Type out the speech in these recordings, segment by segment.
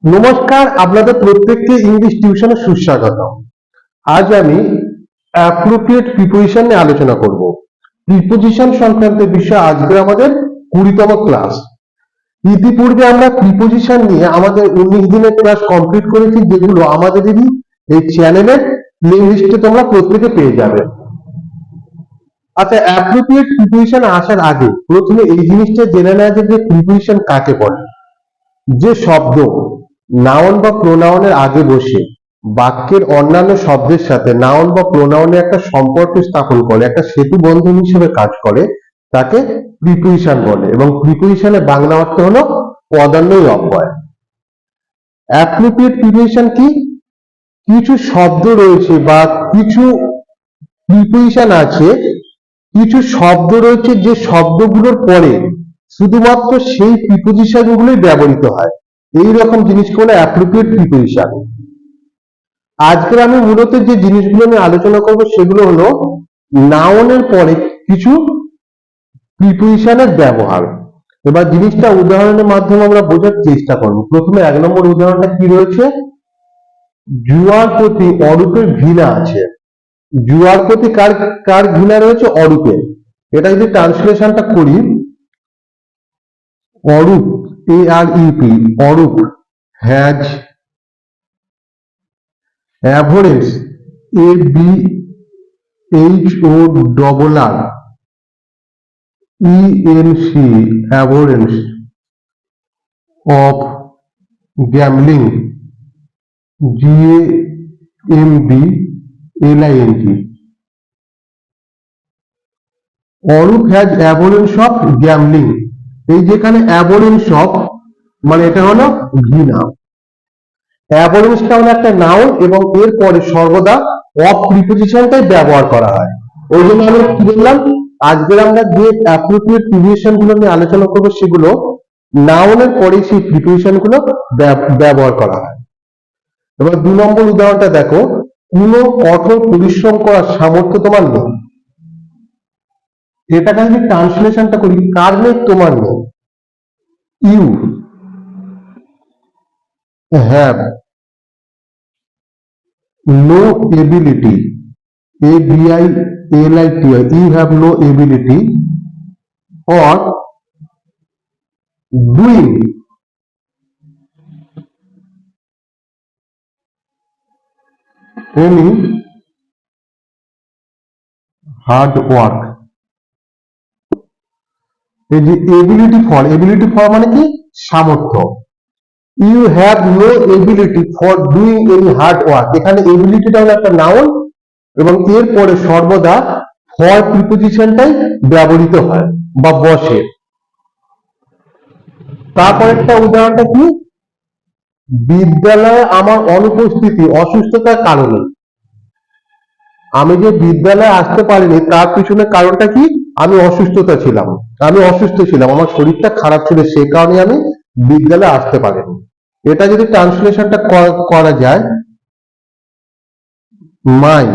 নমস্কার, আপনাদের প্রত্যেককে ইংলিশ টিউশনে সুস্বাগত। আজ আমি অ্যাপ্রোপ্রিয়েট প্রিপোজিশন নিয়ে আলোচনা করব। প্রিপোজিশন সংক্রান্ত বিষয় আজকে আমাদের 20তম ক্লাস। ইতিপূর্বে আমরা প্রিপোজিশন নিয়ে আমাদের 19 দিনের ক্লাস কমপ্লিট করেছি, যেগুলো আমাদের এই চ্যানেলের প্লে লিস্টে তোমরা প্রত্যেকে পেয়ে যাবে। আচ্ছা, অ্যাপ্রোপ্রিয়েট প্রিপোজিশন আসার আগে প্রথমে এই জিনিসটা জেনে নেওয়া যায় যে প্রিপোজিশন কাকে বলে। যে শব্দ নাউন বা প্রোনাউনের আগে বসে বাক্যের অন্যান্য শব্দের সাথে নাউন বা প্রোনাউনের একটা সম্পর্ক স্থাপন করে, একটা সেতু বন্ধন হিসেবে কাজ করে, তাকে প্রিপোজিশন বলে। এবং প্রিপোজিশনের বাংলা অর্থ হলো পদান্বয়ী অব্যয়। অ্যাপ্রোপ্রিয়েট প্রিপোজিশন কি? কিছু শব্দ রয়েছে বা কিছু প্রিপোজিশন আছে, কিছু শব্দ রয়েছে যে শব্দগুলোর পরে শুধুমাত্র সেই প্রিপোজিশন গুলোই ব্যবহৃত হয়। এই রকম জিনিসকে বলে অ্যাপ্রোপ্রিয়েট প্রিপোজিশন। আজকে আমি মূলত যে জিনিসগুলো নিয়ে আলোচনা করব সেগুলো হলো নাউনের পরে কিছু প্রিপোজিশনের ব্যবহার। এবার জিনিসটা উদাহরণের মাধ্যমে আমরা বোঝার চেষ্টা করব। প্রথমে 1 নম্বর উদাহরণটা কি রয়েছে? জুয়ার প্রতি অরূপের ঘৃণা আছে। জুয়ার প্রতি কার কার ঘৃণা রয়েছে? অরূপের। এটা যদি ট্রান্সলেশনটা করি, Arup, AREP, Arup has abhorrence, ABHORRENC, abhorrence of gambling, GAMBLING। Arup has abhorrence of gambling. এই যেখানে অ্যাভোরেন্স অফ মানে এটা হলো ঘৃণা। অ্যাভোরেন্সটা হলো একটা নাউন এবং এর পরে সর্বদা অফ প্রিপোজিশনটাই ব্যবহার করা হয়। ওই জন্য আমি কি বললাম, আজকের আমরা যে অ্যাপ্রোপ্রিয়েট প্রিপোজিশন গুলো নিয়ে আলোচনা করবো সেগুলো নাউনের পরে সেই প্রিপোজিশন গুলো ব্যবহার করা হয়। এবার 2 নম্বর উদাহরণটা দেখো, কোনো কঠোর পরিশ্রম করার সামর্থ্য তোমার নেই। এটাকে যদি ট্রান্সলেশনটা করি, কার নেই? তোমার নেই। You have no ability, ABILITY, you have no ability or doing any hard work। এই যে এবিলিটি ফর মানে কি? সামর্থ্য। You have no ability for doing any hard work. এখানে এবিলিটিটা হলো একটা নাউন এবং এর পরে সর্বদা ফর প্রিপোজিশনটাই ব্যবহৃত হয় বা বসে। তারপর একটা উদাহরণটা কি? বিদ্যালয়ে আমার অনুপস্থিতি অসুস্থতার কারণে। আমি যে বিদ্যালয়ে আসতে পারিনি তার পিছনে কারণটা কি? আমি অসুস্থ ছিলাম, আমার শরীরটা খারাপ ছিল, সেই কারণে আমি বিদ্যালয়ে আসতে পারিনি। এটা যদি ট্রান্সলেশনটা করা যায়, my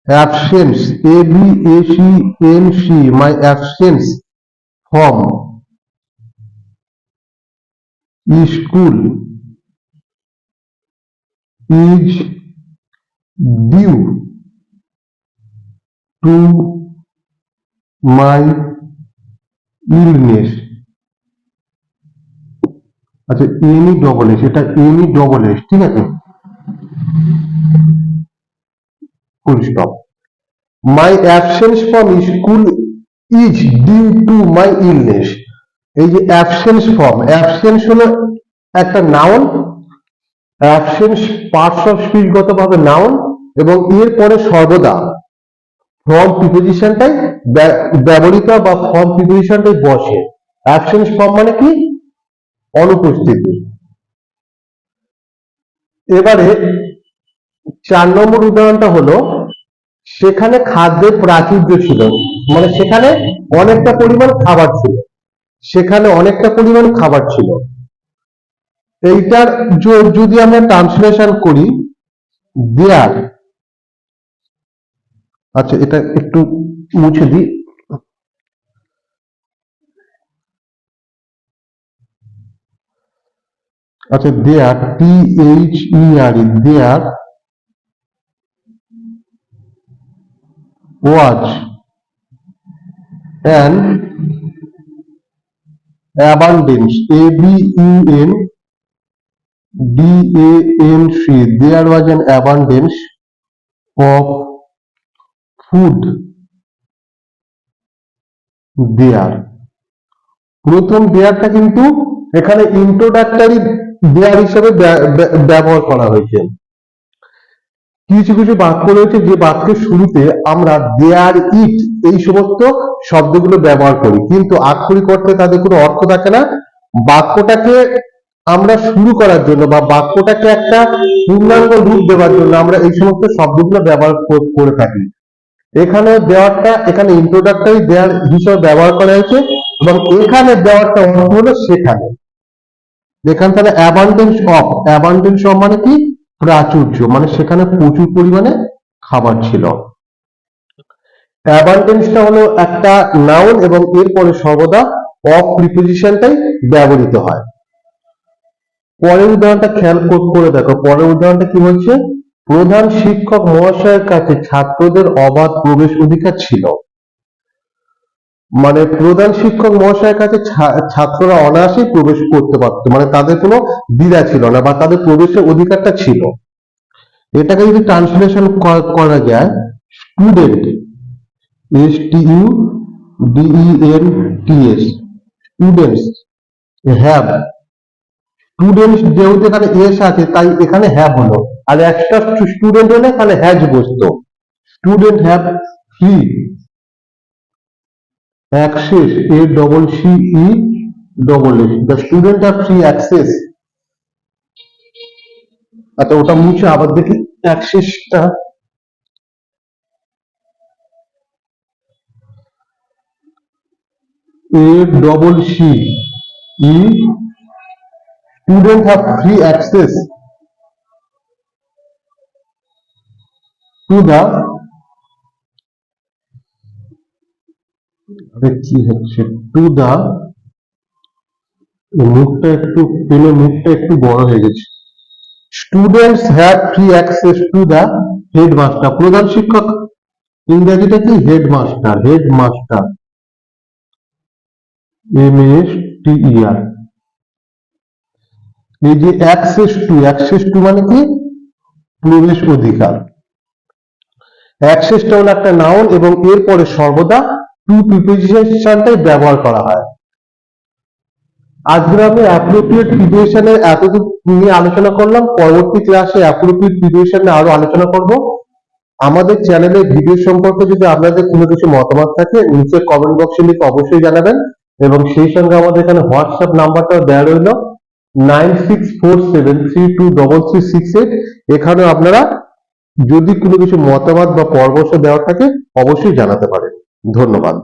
absence, ABACNC, my absence from school is due to my illness. আচ্ছা, NESS, এটা NESS, ঠিক আছে, full stop. My absence from school is due to my illness. এই যে অ্যাবসেন্স হলো একটা noun. Absence parts of speech গতভাবে noun এবং এর পরে সর্বদা ফ্রম প্রিপোজিশনটাই ব্যবহৃত বা ফ্রম প্রিপোজিশনটাই বসে। অ্যাবসেন্স ফ্রম মানে কি? অনুপস্থিতি। এবারে 4 নম্বর উদাহরণটা হলো, সেখানে খাদ্যের প্রাচুর্য ছিল, মানে সেখানে অনেকটা পরিমাণ খাবার ছিল। এইটার যদি আমরা ট্রান্সলেশন করি, দেয়ার, আচ্ছা এটা একটু মুছে দিই। আচ্ছা, দেয়ার, THERE, there was an abundance, ABUNDANCE, there was an abundance of food there. প্রথম দেয়ারটা কিন্তু এখানে ইন্ট্রোডাক্টরি দেয়ার হিসেবে ব্যবহার করা হয়েছে। কিছু কিছু বাক্য রয়েছে যে বাক্যের শুরুতে আমরা দেয়ার, ইট এই সমস্ত শব্দগুলো ব্যবহার করি, কিন্তু আক্ষরিক অর্থে তাদের কোনো অর্থ থাকে না। বাক্যটাকে আমরা শুরু করার জন্য বা বাক্যটাকে একটা পূর্ণাঙ্গ রূপ দেওয়ার জন্য আমরা এই সমস্ত শব্দগুলো ব্যবহার করে থাকি। এখানে দেওয়ারটা এখানে ইন্ট্রোডাক্টরি দেয়ার হিসেবে ব্যবহার করা হয়েছে, এবং এখানে দেওয়ারটা অর্থ হলো সেখানে। এখান থেকে অ্যাবান্ডেন্স অফ মানে কি? প্রাচুর্য, মানে সেখানে প্রচুর পরিমাণে খাবার ছিল। অ্যাবান্ডেন্সটা হলো একটা নাউন এবং এরপরে সর্বদা অফ প্রিপোজিশনটাই ব্যবহৃত হয়। পরের উদাহরণটা খেয়াল করে দেখো, পরের উদাহরণটা কি বলছে? প্রধান শিক্ষক মহাশয়ের কাছে ছাত্রদের অবাধ প্রবেশ অধিকার ছিল। মানে প্রধান শিক্ষক মহাশয়ের কাছে ছাত্ররা অনায়াসেই প্রবেশ করতে পারত, মানে তাদের কোনো দ্বিধা ছিল না বা তাদের প্রবেশের অধিকারটা ছিল। এটাকে যদি ট্রান্সলেশন করা যায়, student, STUDENTS, students have, students যেহেতু এখানে এস আছে তাই এখানে হ্যাভ হলো, আর একটা স্টুডেন্ট হলে এখানে হ্যাজ বসতো। Student have free access, ACCESS, the student have free access। আচ্ছা, ওটা মুছে আবার দেখি অ্যাক্সেসটা। ACCE, student have free access to the, কি হচ্ছে, টু দা, মুখটা একটু পেনের মুখটা একটু বড় হয়ে গেছে। Students have free access to the headmaster, প্রধান শিক্ষক ইংরেজিটা কি? Headmaster, headmaster, MASTER। এই যে অ্যাক্সেস টু মানে কি? প্রবেশ অধিকার। অ্যাক্সেসটা হলো একটা নাউন এবং এরপরে সর্বদা টু প্রিপোজিশনটাই ব্যবহার করা হয়। আজকে আমি অ্যাপ্রোপ্রিয়েট প্রিপোজিশনের এতটুকু নিয়ে আলোচনা করলাম। পরবর্তী ক্লাসে অ্যাপ্রোপ্রিয়েট প্রিপোজিশন নিয়ে আরো আলোচনা করব। আমাদের চ্যানেলের ভিডিও সম্পর্কে যদি আপনাদের কোনো কিছু মতামত থাকে নিচে কমেন্ট বক্সে লিখে অবশ্যই জানাবেন, এবং সেই সঙ্গে আমাদের এখানে হোয়াটসঅ্যাপ নাম্বারটাও দেওয়া রইল 9647323368। এখানে আপনারা যদি কোনো কিছু মতামত বা পরামর্শ দেওয়ার থাকে অবশ্যই জানাতে পারেন। ধন্যবাদ।